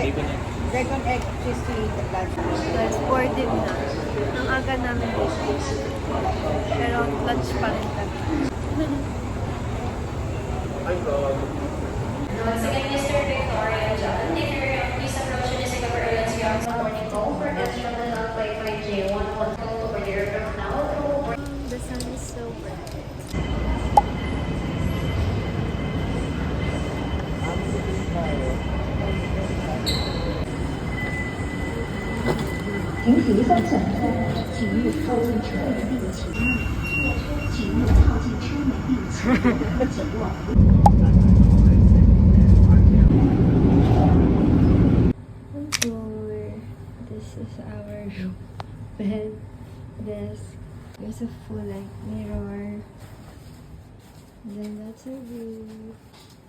Bacon egg, crispy, lunch. Well, 4 din na. Ang aga namin dito. Pero lunch pa rin kami. Once again, Mr. Victoria John, please approach the Singapore Airlines ground morning call for national by 5J 112 over the aircraft now. The sun is so bright. This is our room. Bed, desk. There's a full length mirror. And then that's our view.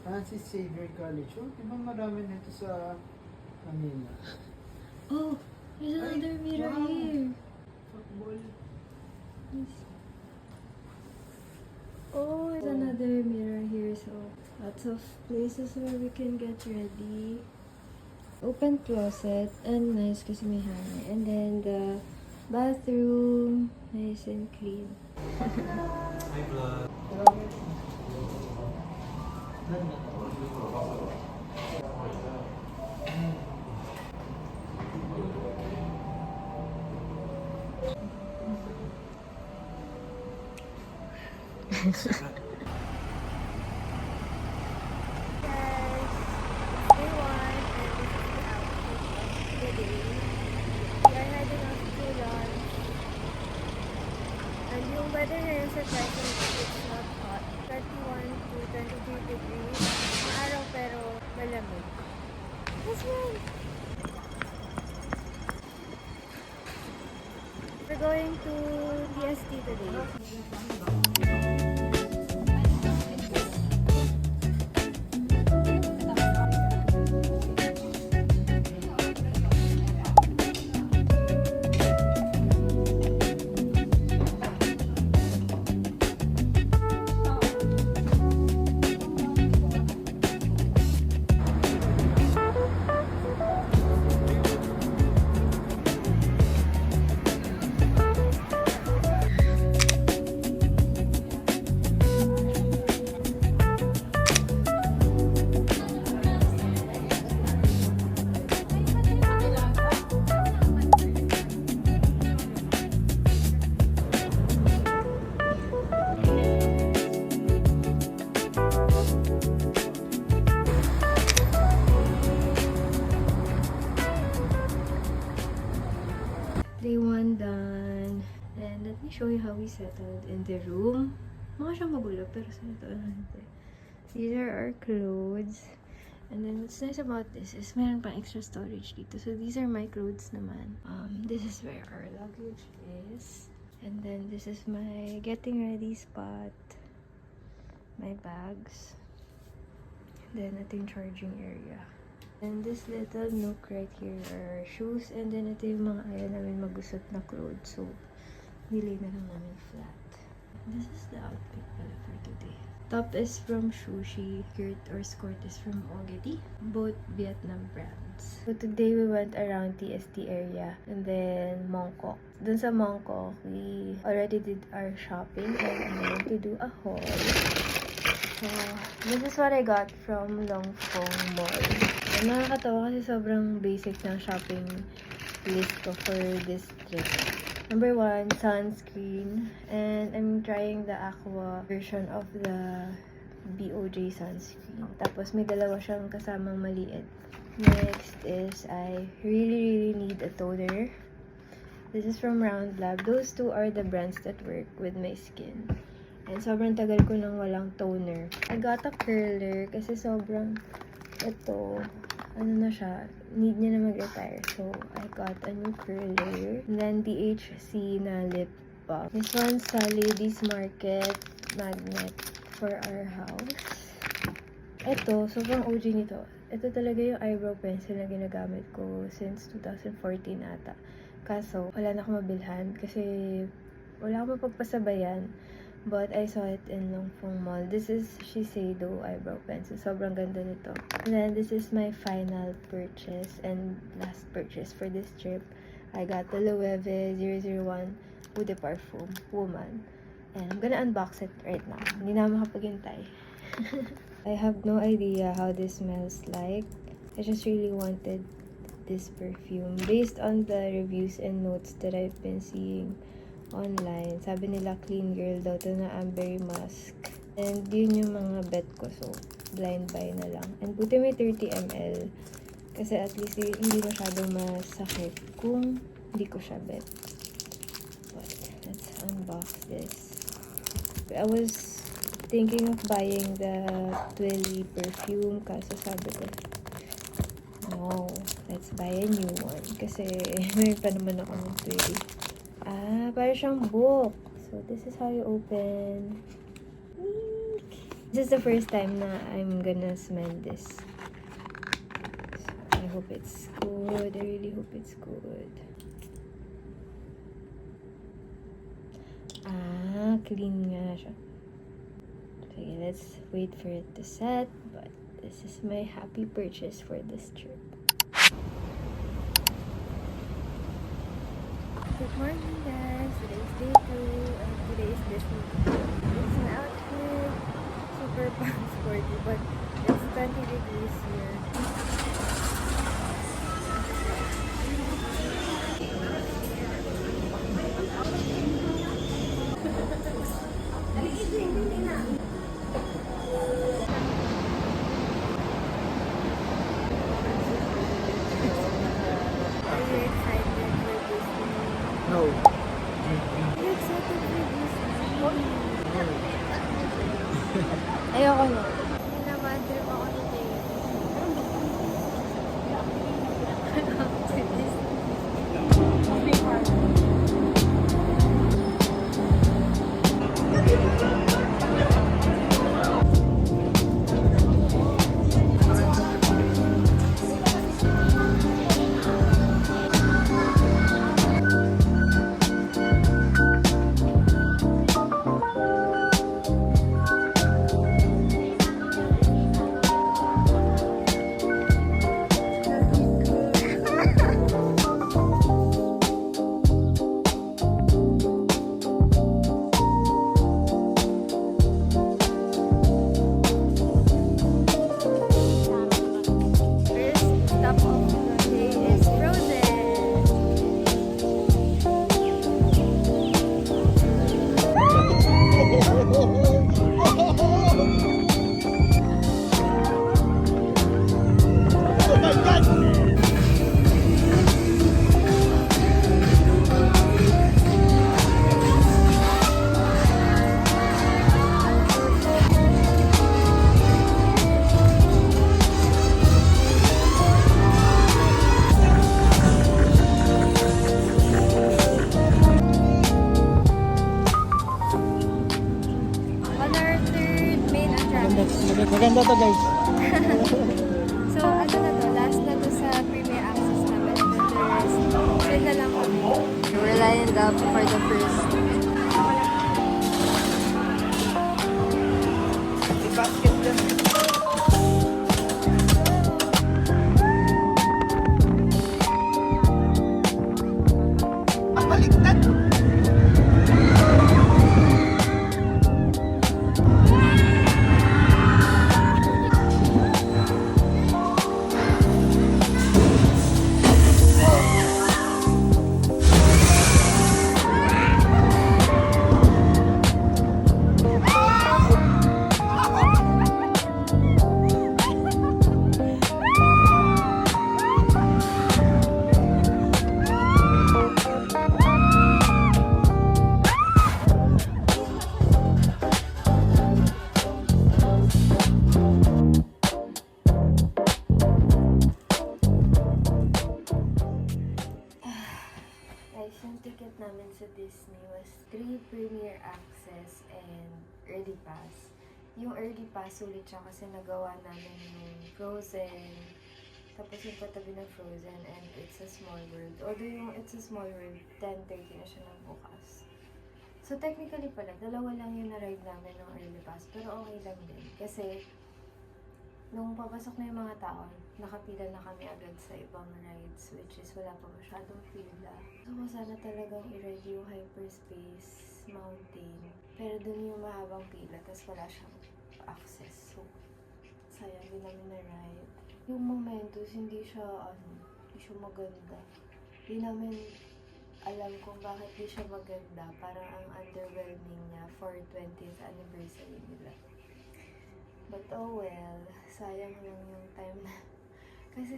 Francis Xavier College. Oh, di ba marami nito sa Manila? Oh, there's another mirror wow. here. Football. Yes. Oh, there's another mirror here. So lots of places where we can get ready. Open closet and nice kasi may hanger. And then the bathroom, nice and clean. Hi, vlog. Yung weather ngayon surprisingly it's not hot. 31 to 23 degrees. Maaraw pero malamig. This one! We're going to TST today. Day 1 done. And let me show you how we settled in the room. Mukha siyang magulo, pero settled natin. These are our clothes. And then what's nice about this is meron pang extra storage dito. So these are my clothes naman. This is where our luggage is. And then this is my getting ready spot. My bags. And then ito yung charging area. And this little nook right here are our shoes. And then ito yung mga ayaw namin magusot na clothes. So, nilay na lang namin flat. This is the outfit pala for today. Top is from Sushi. Skirt or skirt is from Ogety. Both Vietnam brands. So today we went around TST area. And then Mongkok. Dun sa Mongkok, we already did our shopping. And I'm going to do a haul. So, this is what I got from Long Phong Mall. And nakakatawa kasi sobrang basic ng shopping list ko for this trip. Number 1, sunscreen. And I'm trying the aqua version of the BOJ sunscreen. Tapos may dalawa siyang kasamang maliit. Next is I really need a toner. This is from Round Lab. Those two are the brands that work with my skin. And sobrang tagal ko nang walang toner. I got a curler kasi sobrang ito, ano na siya, need niya na mag-retire. So, I got a new curler. And then, BHC na lip balm. This one's sa Ladies Market magnet for our house. Ito, sobrang OG nito. Ito talaga yung eyebrow pencil na ginagamit ko since 2014 ata. Kaso, wala na akong mabilhan kasi wala akong mapagpasabayan But I saw it in Longfeng Mall. This is Shiseido eyebrow pencil. Sobrang ganda nito. And then this is my final purchase and last purchase for this trip. I got the Loewe 001 Eau de Parfum Woman. And I'm gonna unbox it right now. Hindi na makapaghintay. I have no idea how this smells like. I just really wanted this perfume. Based on the reviews and notes that I've been seeing online, sabi nila clean girl daw to na amberry musk. And yun yung mga bet ko. So, blind buy na lang. And buti may 30 ml. Kasi at least hindi masyadong masakit kung hindi ko siya bet. But, let's unbox this. I was thinking of buying the Twilly perfume. Kaso sabi ko, no, let's buy a new one. Kasi may pa naman ako ng Twilly. Parang siyang book. So, this is how you open. This is the first time na I'm gonna smell this. So, I hope it's good. I really hope it's good. Clean nga siya. Okay, let's wait for it to set. But this is my happy purchase for this trip. Good morning, guys. Today's day 2 and today's business. It's an outfit, super sporty, but it's 20 degrees here. Are you excited for Disney? No. Are you excited for Disney? Ayoko na. Naman trip ako ni Jay. To Disney. First stop of the day is Frozen. On our third main attraction. Maganda to, guys. So, ano na to? Last na to sa Premier Access namin. And then the rest, yun na lang kami. We're lined up for the first. Basket lang. Baliktad! Guys, yung ticket namin sa Disney was 3 Premier Access and Early Pass. Yung Early Pass ulit siya kasi nagawa namin yung Frozen. Tapos yung katabi ng Frozen and It's a Small World. Although yung It's a Small World, 10:30 na siya nagbukas. So, technically pala, dalawa lang yung na-ride namin ng early pass. Pero okay lang din. Kasi, nung papasok na yung mga tao, nakapila na kami agad sa ibang rides, which is wala pa masyadong pila. So, kung sana talagang i-ride yung Hyperspace Mountain. Pero dun yung mahabang pila, tapos wala siyang access. So, sayang din namin na-ride. Yung Momentos, hindi siya maganda. Hindi namin alam kung bakit di siya maganda. Parang ang underwhelming niya for 20th anniversary nila. But oh well, sayang lang yung time na. Kasi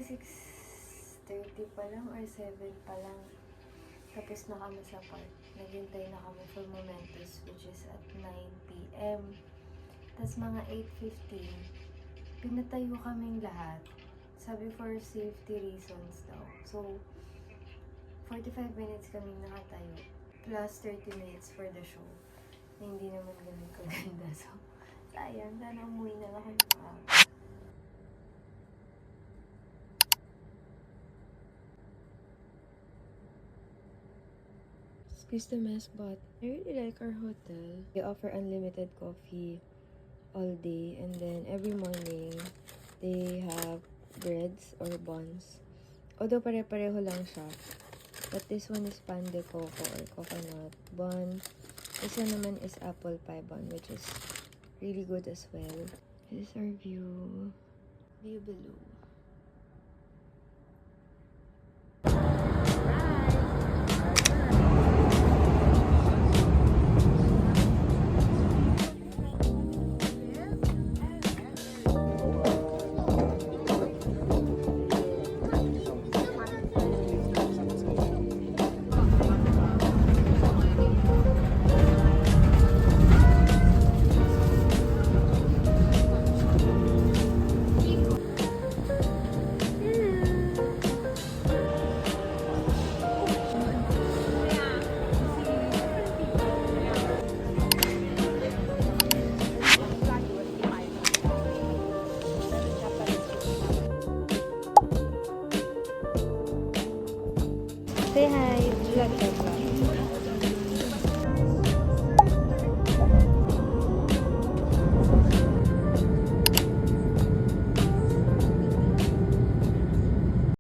6:30 pa lang or 7 pa lang. Tapos na kami sa park. Naghintay na kami for Momentos, which is at 9 p.m. Tapos mga 8:15, pinatayo kaming lahat. Sabi for safety reasons daw. So, 45 minutes kami nakatayo. Plus 30 minutes for the show. Na hindi naman ganun kaganda. So, sayang. Sana umuwi na lang kami maaga. Excuse the mess, but I really like our hotel. They offer unlimited coffee all day, and then every morning they have breads or buns. Although pare-pareho lang siya. But this one is pan de coco or coconut bun. This one naman is apple pie bun, which is really good as well. This is our view. View below. Say hi, vlog ka.